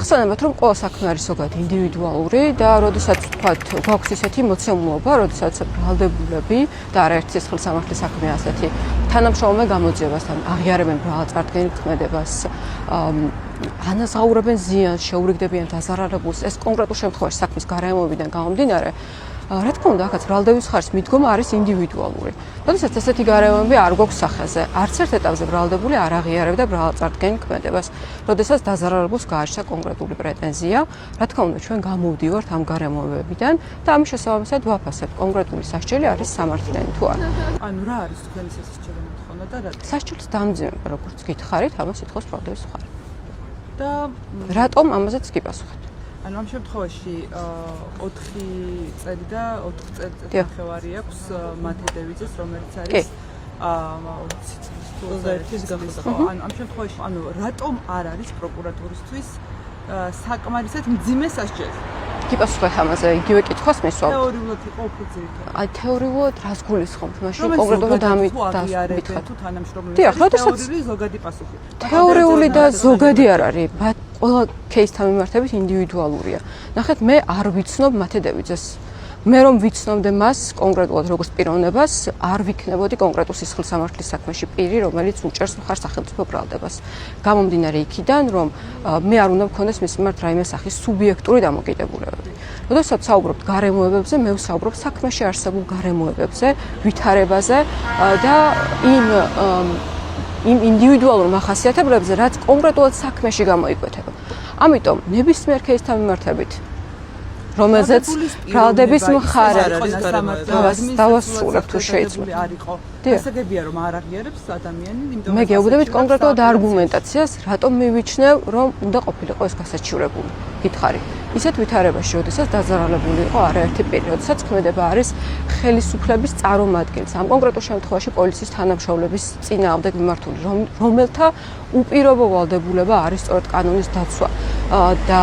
გახსოვდებათ, რომ ყველა საქმე არის ზოგადად ინდივიდუალური და როდესაც თქვათ გვაქვს ისეთი მოცემულობა, როდესაც ბრალდებულები და არაერთი სისხლის სამართლის საქმე ასეთი თანამშრომლობენ გამოძიებასთან, აღიარებენ ბრალწარდგენილ ქმედებას, ანაზღაურებენ ზიანს, შეურიგდებიან დაზარალებულს, ეს კონკრეტულ შემთხვევაში საქმის გარემოებიდან გამომდინარე, რა თქმა უნდა, აქაც ბრალდების ხარჯის მიდგომა არის ინდივიდუალური. როდესაც ესეთი გარემოები არ გვაქვს სახეზე, არც ერთ ეტაპზე ბრალდებული არ აღიარებდა ბრალწარდგენილ ქმედებას. როდესაც დაზარალებულს გააჩნდა კონკრეტული პრეტენზია, რა თქმა უნდა, ჩვენ გამოვდივართ ამ გარემოებებიდან და ამის შესაბამისად ვაფასებთ კონკრეტული სასჯელი არის სამართლიანი თუ არა. ანუ რა არის თქვენი სასჯელი მოთხოვნა და რა? სასჯელის დამძიმება, როგორც გითხარით, ამას ითხოვს ბრალდების ხარი. და რატომ ამაზეც გიპასუხეთ? ანუ ამ შემთხვევაში 4 წელი და 4 წელიწად ნახევარი აქვს მათე დევიზის, რომელიც არის 20 წლის განმავლობაში. ანუ ამ შემთხვევაში, ანუ რატომ არ არის პროკურატურისთვის საკმარისად მძიმე სასჯელი? გიპასუხეთ ამაზე, იგივე კითხვას მისვავ. თეორიულად იყო უფრო ძირითადად. აი თეორიულად რას გულისხმობთ? მაშინ კონკრეტულად დამიტყავთ თუ თანამშრომლები. დიახ, როდესაც თეორიული ზოგადი პასუხი. თეორიული და ზოგადი არ არის, ყველა кейსთან მიმართებით ინდივიდუალურია. ნახეთ, მე არ ვიცნობ მათე დევიზეს. მე რომ ვიცნობდე მას კონკრეტულად როგორც პიროვნებას, არ ვიქნებოდი კონკრეტულ სისხლის სამართლის საქმეში პირი, რომელიც უჭერს მხარს სახელმწიფო ბრალდებას. გამომდინარე იქიდან, რომ მე არ უნდა მქონდეს მის მიმართ რაიმე სახის სუბიექტური დამოკიდებულებები. როდესაც საუბრობთ გარემოებებზე, მე ვსაუბრობ საქმეში არსებულ გარემოებებზე, ვითარებაზე და იმ ინდივიდუალურ მახასიათებლებზე, რაც კონკრეტულად საქმეში გამოიკვეთება. ამიტომ ნებისმიერ кейსთან მიმართებით რომელზეც ბრალდების მხარე დავასრულებ თუ შეიძლება. დასაგებია რომ არ აღიარებს ადამიანი, იმიტომ მე გეუბნებით კონკრეტულად არგუმენტაციას, რატომ მივიჩნევ, რომ უნდა ყოფილიყო ეს გასაჩივრებული. გითხარი. ისეთ ვითარებაში, როდესაც დაზარალებული იყო არაერთი პირი, როდესაც ქმედება არის ხელისუფლების წარმომადგენლის, ამ კონკრეტულ შემთხვევაში პოლიციის თანამშრომლების წინააღმდეგ მიმართული, რომელთა უპირობო ვალდებულება არის სწორედ კანონის დაცვა და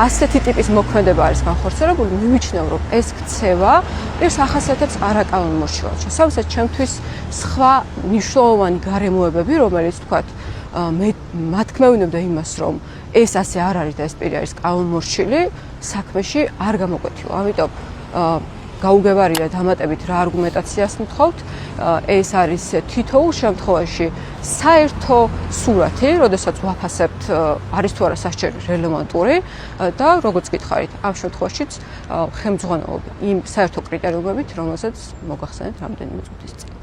ასეთი ტიპის მოქმედება არის განხორციელებული, მივიჩნევ, რომ ეს ქცევა პირს ახასიათებს არაკანონმორჩილად. შესაბამისად, ჩემთვის სხვა მნიშვნელოვანი გარემოებები, რომელიც თქვათ მათ მევინებდა იმას, რომ ეს ასე არ არის და ეს პირი არის კანონმორჩილი, საქმეში არ გამოკვეთილა. ამიტომ გაუგებარი და დამატებით რა არგუმენტაციას მითხოვთ, ეს არის თითოეულ შემთხვევაში საერთო სურათი, როდესაც ვაფასებთ არის თუ არა სასჯელი რელევანტური და როგორც გითხარით, ამ შემთხვევაშიც ხელმძღვანელობ იმ საერთო კრიტერიუმებით, რომელსაც მოგახსენეთ რამდენიმე წუთის წინ.